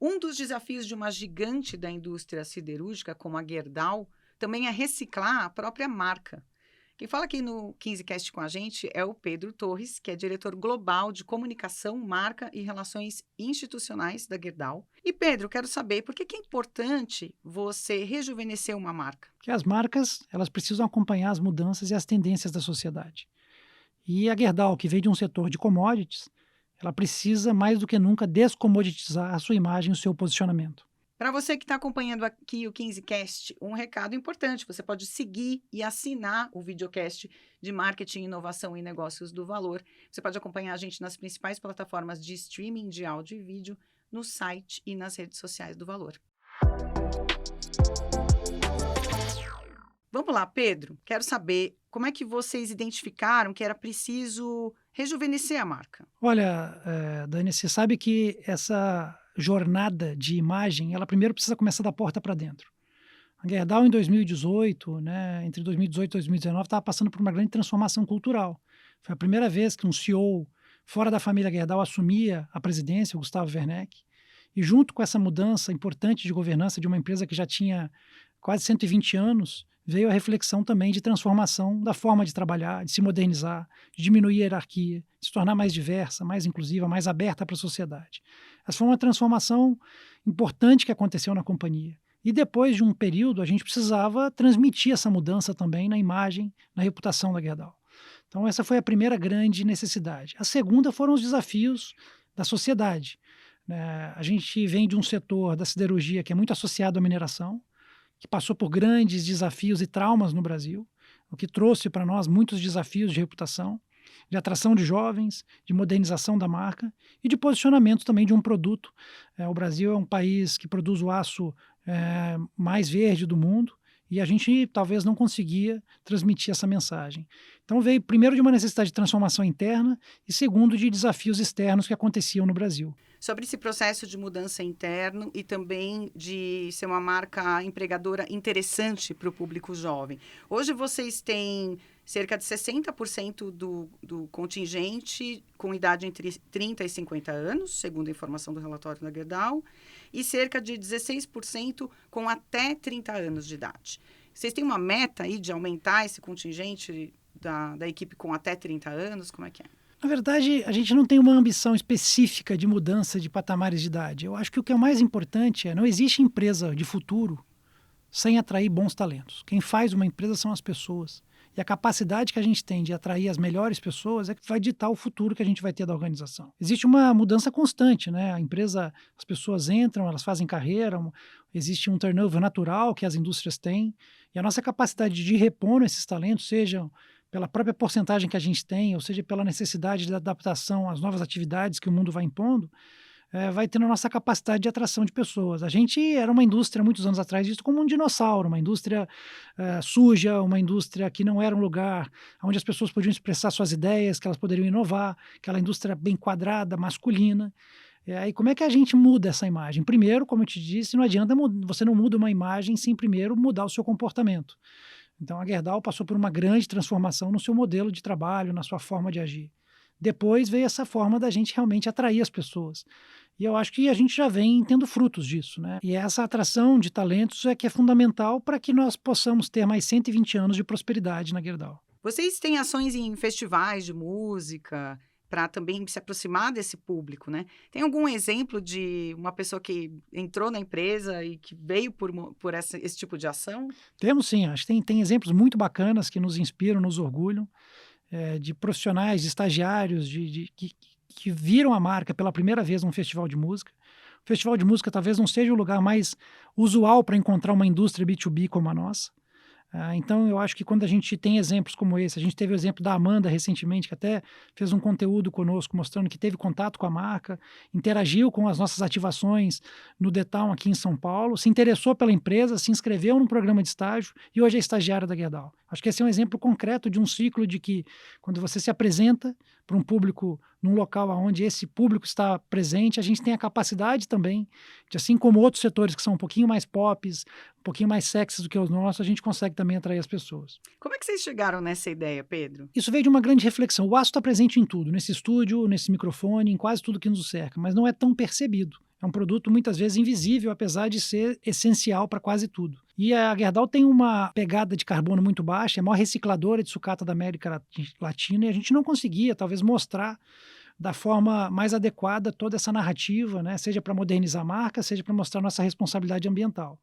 Um dos desafios de uma gigante da indústria siderúrgica, como a Gerdau, também é reciclar a própria marca. Quem fala aqui no 15Cast com a gente é o Pedro Torres, que é diretor global de comunicação, marca e relações institucionais da Gerdau. E Pedro, quero saber por que é importante você rejuvenescer uma marca? Que as marcas, elas precisam acompanhar as mudanças e as tendências da sociedade. E a Gerdau, que veio de um setor de commodities, ela precisa mais do que nunca descomoditizar a sua imagem e o seu posicionamento. Para você que está acompanhando aqui o 15Cast, um recado importante: você pode seguir e assinar o videocast de Marketing, Inovação e Negócios do Valor. Você pode acompanhar a gente nas principais plataformas de streaming de áudio e vídeo, no site e nas redes sociais do Valor. Vamos lá, Pedro. Quero saber como é que vocês identificaram que era preciso rejuvenescer a marca. Olha, Dani, você sabe que essa jornada de imagem, ela primeiro precisa começar da porta para dentro. A Gerdau, em 2018, né, entre 2018 e 2019, estava passando por uma grande transformação cultural. Foi a primeira vez que um CEO fora da família Gerdau assumia a presidência, o Gustavo Werneck. E junto com essa mudança importante de governança de uma empresa que já tinha quase 120 anos, veio a reflexão também de transformação da forma de trabalhar, de se modernizar, de diminuir a hierarquia, de se tornar mais diversa, mais inclusiva, mais aberta para a sociedade. Essa foi uma transformação importante que aconteceu na companhia. E depois de um período, a gente precisava transmitir essa mudança também na imagem, na reputação da Gerdau. Então, essa foi a primeira grande necessidade. A segunda foram os desafios da sociedade, né? A gente vem de um setor da siderurgia que é muito associado à mineração, que passou por grandes desafios e traumas no Brasil, o que trouxe para nós muitos desafios de reputação, de atração de jovens, de modernização da marca e de posicionamento também de um produto. O Brasil é um país que produz o aço mais verde do mundo e a gente talvez não conseguia transmitir essa mensagem. Então veio primeiro de uma necessidade de transformação interna e segundo de desafios externos que aconteciam no Brasil. Sobre esse processo de mudança interno e também de ser uma marca empregadora interessante para o público jovem. Hoje vocês têm cerca de 60% do contingente com idade entre 30 e 50 anos, segundo a informação do relatório da Gerdau, e cerca de 16% com até 30 anos de idade. Vocês têm uma meta aí de aumentar esse contingente da equipe com até 30 anos? Como é que é? Na verdade, a gente não tem uma ambição específica de mudança de patamares de idade. Eu acho que o que é mais importante não existe empresa de futuro sem atrair bons talentos. Quem faz uma empresa são as pessoas. E a capacidade que a gente tem de atrair as melhores pessoas é que vai ditar o futuro que a gente vai ter da organização. Existe uma mudança constante, né? A empresa, as pessoas entram, elas fazem carreira, existe um turnover natural que as indústrias têm. E a nossa capacidade de repor esses talentos, sejam pela própria porcentagem que a gente tem, ou seja, pela necessidade de adaptação às novas atividades que o mundo vai impondo, vai tendo a nossa capacidade de atração de pessoas. A gente era uma indústria, muitos anos atrás, visto como um dinossauro, uma indústria suja, uma indústria que não era um lugar onde as pessoas podiam expressar suas ideias, que elas poderiam inovar, aquela indústria bem quadrada, masculina. E como é que a gente muda essa imagem? Primeiro, como eu te disse, não adianta você não muda uma imagem sem primeiro mudar o seu comportamento. Então, a Gerdau passou por uma grande transformação no seu modelo de trabalho, na sua forma de agir. Depois veio essa forma da gente realmente atrair as pessoas. E eu acho que a gente já vem tendo frutos disso, né? E essa atração de talentos é que é fundamental para que nós possamos ter mais 120 anos de prosperidade na Gerdau. Vocês têm ações em festivais de música para também se aproximar desse público, né? Tem algum exemplo de uma pessoa que entrou na empresa e que veio por esse tipo de ação? Temos sim, acho que tem exemplos muito bacanas que nos inspiram, nos orgulham, de profissionais, de estagiários, que viram a marca pela primeira vez num festival de música. O festival de música talvez não seja o lugar mais usual para encontrar uma indústria B2B como a nossa. Então, eu acho que quando a gente tem exemplos como esse, a gente teve o exemplo da Amanda recentemente, que até fez um conteúdo conosco mostrando que teve contato com a marca, interagiu com as nossas ativações no The Town aqui em São Paulo, se interessou pela empresa, se inscreveu num programa de estágio e hoje é estagiária da Gerdau. Acho que esse é um exemplo concreto de um ciclo de que, quando você se apresenta para um público num local onde esse público está presente, a gente tem a capacidade também de, assim como outros setores que são um pouquinho mais pops, um pouquinho mais sexys do que os nossos, a gente consegue também atrair as pessoas. Como é que vocês chegaram nessa ideia, Pedro? Isso veio de uma grande reflexão. O aço está presente em tudo, nesse estúdio, nesse microfone, em quase tudo que nos cerca, mas não é tão percebido. É um produto muitas vezes invisível, apesar de ser essencial para quase tudo. E a Gerdau tem uma pegada de carbono muito baixa, é a maior recicladora de sucata da América Latina, e a gente não conseguia, talvez, mostrar da forma mais adequada toda essa narrativa, né? Seja para modernizar a marca, seja para mostrar nossa responsabilidade ambiental.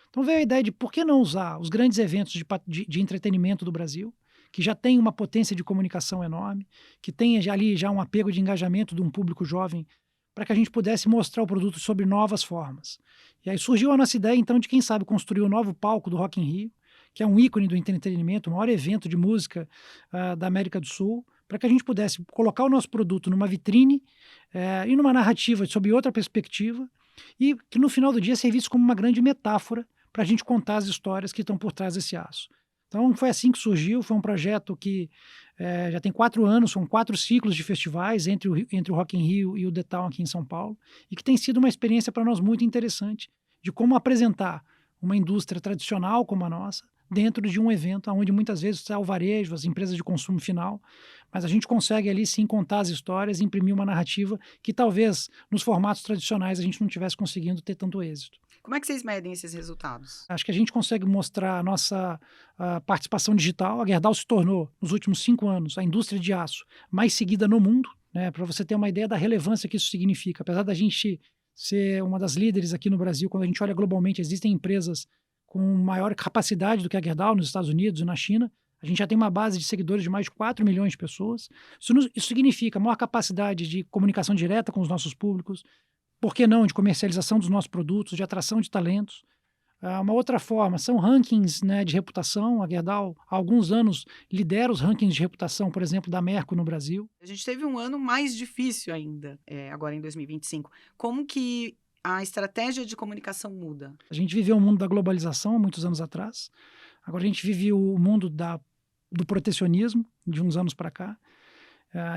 Então veio a ideia de por que não usar os grandes eventos de entretenimento do Brasil, que já tem uma potência de comunicação enorme, que tem já um apego de engajamento de um público jovem, para que a gente pudesse mostrar o produto sob novas formas. E aí surgiu a nossa ideia, então, de quem sabe construir o novo palco do Rock in Rio, que é um ícone do entretenimento, o maior evento de música da América do Sul, para que a gente pudesse colocar o nosso produto numa vitrine e numa narrativa sob outra perspectiva, e que no final do dia servisse como uma grande metáfora para a gente contar as histórias que estão por trás desse aço. Então foi assim que surgiu, foi um projeto que já tem 4 anos, são 4 ciclos de festivais entre o Rock in Rio e o The Town aqui em São Paulo, e que tem sido uma experiência para nós muito interessante de como apresentar uma indústria tradicional como a nossa dentro de um evento onde muitas vezes está o varejo, as empresas de consumo final, mas a gente consegue ali sim contar as histórias e imprimir uma narrativa que talvez nos formatos tradicionais a gente não tivesse conseguindo ter tanto êxito. Como é que vocês medem esses resultados? Acho que a gente consegue mostrar a nossa participação digital. A Gerdau se tornou, nos últimos 5 anos, a indústria de aço mais seguida no mundo, né? Para você ter uma ideia da relevância que isso significa. Apesar da gente ser uma das líderes aqui no Brasil, quando a gente olha globalmente, existem empresas com maior capacidade do que a Gerdau nos Estados Unidos e na China. A gente já tem uma base de seguidores de mais de 4 milhões de pessoas. Isso significa maior capacidade de comunicação direta com os nossos públicos, por que não, de comercialização dos nossos produtos, de atração de talentos. Uma outra forma são rankings, né, de reputação. A Gerdau, há alguns anos, lidera os rankings de reputação, por exemplo, da Merco no Brasil. A gente teve um ano mais difícil ainda, agora em 2025. Como que a estratégia de comunicação muda? A gente viveu o mundo da globalização há muitos anos atrás. Agora a gente vive o mundo do protecionismo de uns anos para cá.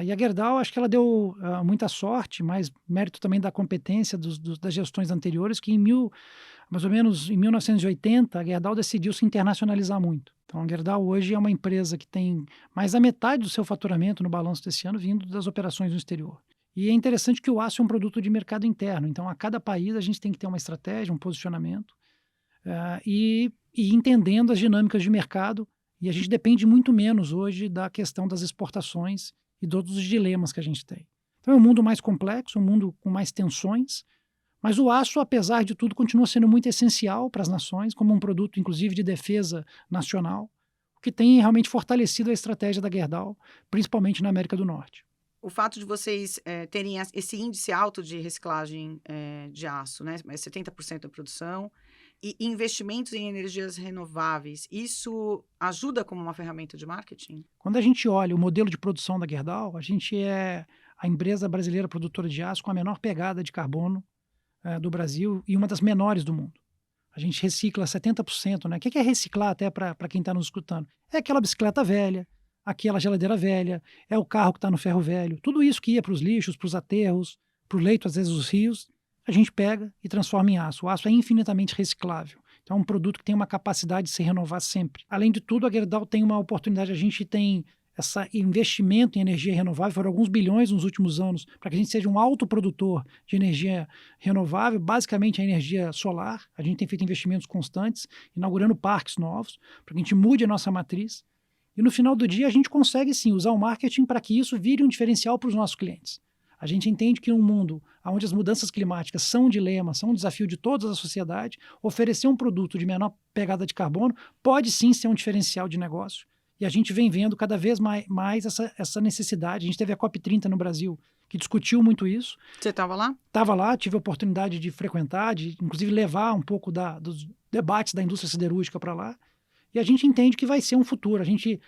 E a Gerdau, acho que ela deu muita sorte, mas mérito também da competência das gestões anteriores, que mais ou menos em 1980, a Gerdau decidiu se internacionalizar muito. Então, a Gerdau hoje é uma empresa que tem mais da metade do seu faturamento no balanço desse ano vindo das operações no exterior. E é interessante que o aço é um produto de mercado interno, então a cada país a gente tem que ter uma estratégia, um posicionamento, e entendendo as dinâmicas de mercado, e a gente depende muito menos hoje da questão das exportações e todos os dilemas que a gente tem. Então é um mundo mais complexo, um mundo com mais tensões, mas o aço, apesar de tudo, continua sendo muito essencial para as nações, como um produto, inclusive, de defesa nacional, o que tem realmente fortalecido a estratégia da Gerdau, principalmente na América do Norte. O fato de vocês terem esse índice alto de reciclagem de aço, né? 70% da produção, e investimentos em energias renováveis, isso ajuda como uma ferramenta de marketing? Quando a gente olha o modelo de produção da Gerdau, a gente é a empresa brasileira produtora de aço com a menor pegada de carbono do Brasil e uma das menores do mundo. A gente recicla 70%, né? O que é reciclar até para quem está nos escutando? É aquela bicicleta velha, aquela geladeira velha, é o carro que está no ferro velho. Tudo isso que ia para os lixos, para os aterros, para o leito, às vezes os rios, a gente pega e transforma em aço. O aço é infinitamente reciclável. Então é um produto que tem uma capacidade de se renovar sempre. Além de tudo, a Gerdau tem uma oportunidade, a gente tem esse investimento em energia renovável, foram alguns bilhões nos últimos anos, para que a gente seja um autoprodutor de energia renovável, basicamente a energia solar. A gente tem feito investimentos constantes, inaugurando parques novos, para que a gente mude a nossa matriz. E no final do dia, a gente consegue sim usar o marketing para que isso vire um diferencial para os nossos clientes. A gente entende que em um mundo onde as mudanças climáticas são um dilema, são um desafio de toda a sociedade, oferecer um produto de menor pegada de carbono pode sim ser um diferencial de negócio. E a gente vem vendo cada vez mais essa necessidade. A gente teve a COP30 no Brasil, que discutiu muito isso. Você estava lá? Estava lá, tive a oportunidade de frequentar, de inclusive levar um pouco dos debates da indústria siderúrgica para lá. E a gente entende que vai ser um futuro. A gente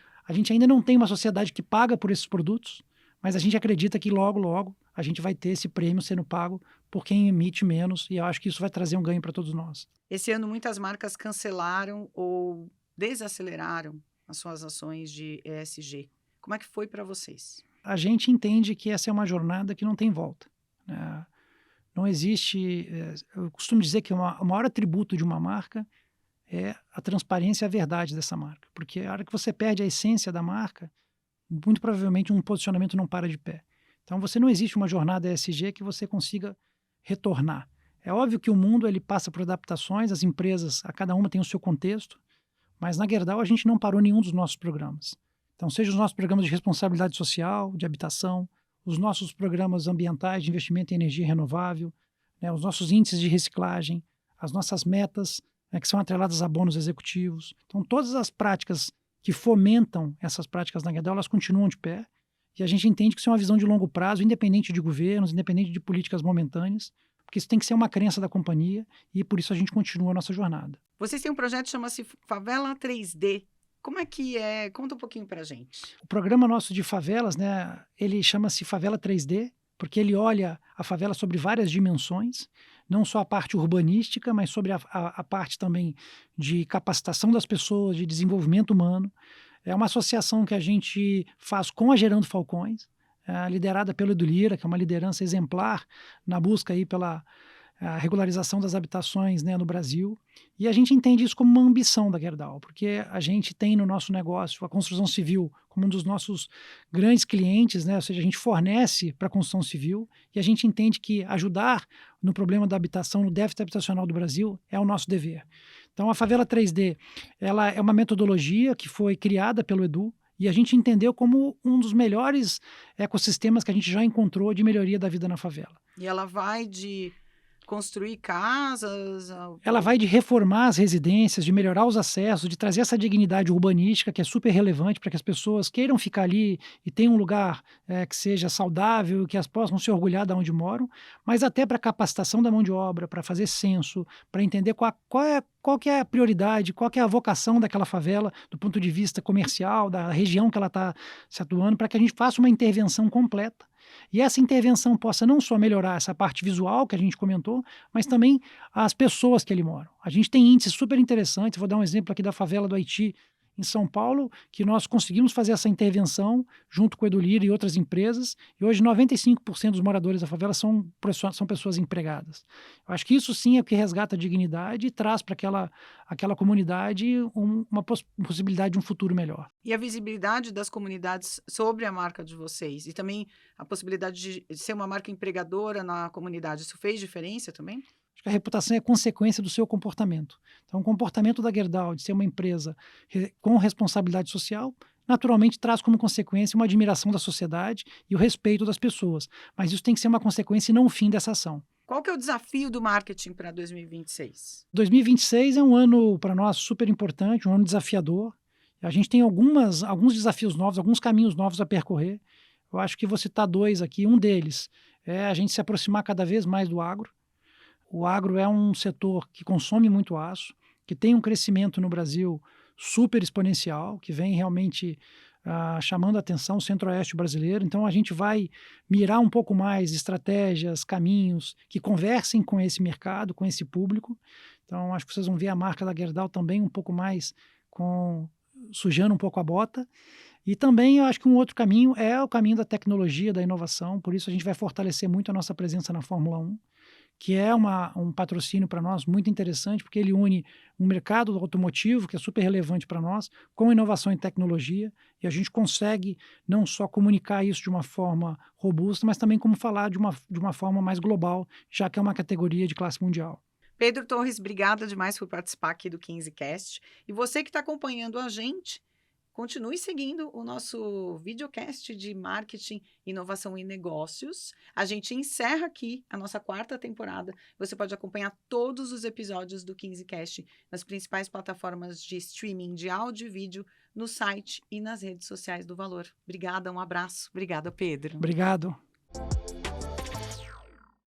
ainda não tem uma sociedade que paga por esses produtos, mas a gente acredita que logo, logo, a gente vai ter esse prêmio sendo pago por quem emite menos, e eu acho que isso vai trazer um ganho para todos nós. Esse ano, muitas marcas cancelaram ou desaceleraram as suas ações de ESG. Como é que foi para vocês? A gente entende que essa é uma jornada que não tem volta, né? Não existe... eu costumo dizer que o maior atributo de uma marca é a transparência e a verdade dessa marca. Porque a hora que você perde a essência da marca, muito provavelmente um posicionamento não para de pé. Então, não existe uma jornada ESG que você consiga retornar. É óbvio que o mundo ele passa por adaptações, as empresas, a cada uma tem o seu contexto, mas na Gerdau a gente não parou nenhum dos nossos programas. Então, seja os nossos programas de responsabilidade social, de habitação, os nossos programas ambientais de investimento em energia renovável, né, os nossos índices de reciclagem, as nossas metas, né, que são atreladas a bônus executivos. Então, todas as práticas que fomentam essas práticas na Gerdau, elas continuam de pé. E a gente entende que isso é uma visão de longo prazo, independente de governos, independente de políticas momentâneas, porque isso tem que ser uma crença da companhia e por isso a gente continua a nossa jornada. Vocês têm um projeto que chama-se Favela 3D. Como é que é? Conta um pouquinho pra gente. O programa nosso de favelas, né, ele chama-se Favela 3D, porque ele olha a favela sobre várias dimensões, não só a parte urbanística, mas sobre a parte também de capacitação das pessoas, de desenvolvimento humano. É uma associação que a gente faz com a Gerando Falcões, liderada pelo Edu Lira, que é uma liderança exemplar na busca aí pela a regularização das habitações, né, no Brasil. E a gente entende isso como uma ambição da Gerdau, porque a gente tem no nosso negócio a construção civil como um dos nossos grandes clientes, né, ou seja, a gente fornece para a construção civil e a gente entende que ajudar no problema da habitação, no déficit habitacional do Brasil, é o nosso dever. Então, a Favela 3D, ela é uma metodologia que foi criada pelo Edu, e a gente entendeu como um dos melhores ecossistemas que a gente já encontrou de melhoria da vida na favela. E ela vai de construir casas? Ela vai de reformar as residências, de melhorar os acessos, de trazer essa dignidade urbanística que é super relevante para que as pessoas queiram ficar ali e tenham um lugar que seja saudável, que elas possam se orgulhar de onde moram, mas até para capacitação da mão de obra, para fazer censo, para entender qual que é a prioridade, qual que é a vocação daquela favela do ponto de vista comercial, da região que ela está se atuando, para que a gente faça uma intervenção completa. E essa intervenção possa não só melhorar essa parte visual que a gente comentou, mas também as pessoas que ali moram. A gente tem índices super interessantes, vou dar um exemplo aqui da favela do Haiti, em São Paulo, que nós conseguimos fazer essa intervenção junto com o Edu Lira e outras empresas, e hoje 95% dos moradores da favela são pessoas empregadas. Eu acho que isso sim é o que resgata a dignidade e traz para aquela comunidade uma possibilidade de um futuro melhor. E a visibilidade das comunidades sobre a marca de vocês, e também a possibilidade de ser uma marca empregadora na comunidade, isso fez diferença também? Acho que a reputação é consequência do seu comportamento. Então, o comportamento da Gerdau de ser uma empresa com responsabilidade social, naturalmente traz como consequência uma admiração da sociedade e o respeito das pessoas. Mas isso tem que ser uma consequência e não o fim dessa ação. Qual que é o desafio do marketing para 2026? 2026 é um ano, para nós, super importante, um ano desafiador. A gente tem alguns desafios novos, alguns caminhos novos a percorrer. Eu acho que vou citar dois aqui. Um deles é a gente se aproximar cada vez mais do agro. O agro é um setor que consome muito aço, que tem um crescimento no Brasil super exponencial, que vem realmente chamando a atenção o centro-oeste brasileiro. Então, a gente vai mirar um pouco mais estratégias, caminhos que conversem com esse mercado, com esse público. Então, acho que vocês vão ver a marca da Gerdau também um pouco mais sujando um pouco a bota. E também eu acho que um outro caminho é o caminho da tecnologia, da inovação. Por isso, a gente vai fortalecer muito a nossa presença na Fórmula 1. Que é um patrocínio para nós muito interessante, porque ele une um mercado automotivo, que é super relevante para nós, com inovação e tecnologia, e a gente consegue não só comunicar isso de uma forma robusta, mas também como falar de uma forma mais global, já que é uma categoria de classe mundial. Pedro Torres, obrigada demais por participar aqui do 15Cast. E você que está acompanhando a gente, continue seguindo o nosso videocast de marketing, inovação e negócios. A gente encerra aqui a nossa 4ª temporada. Você pode acompanhar todos os episódios do 15Cast nas principais plataformas de streaming de áudio e vídeo, no site e nas redes sociais do Valor. Obrigada, um abraço. Obrigada, Pedro. Obrigado.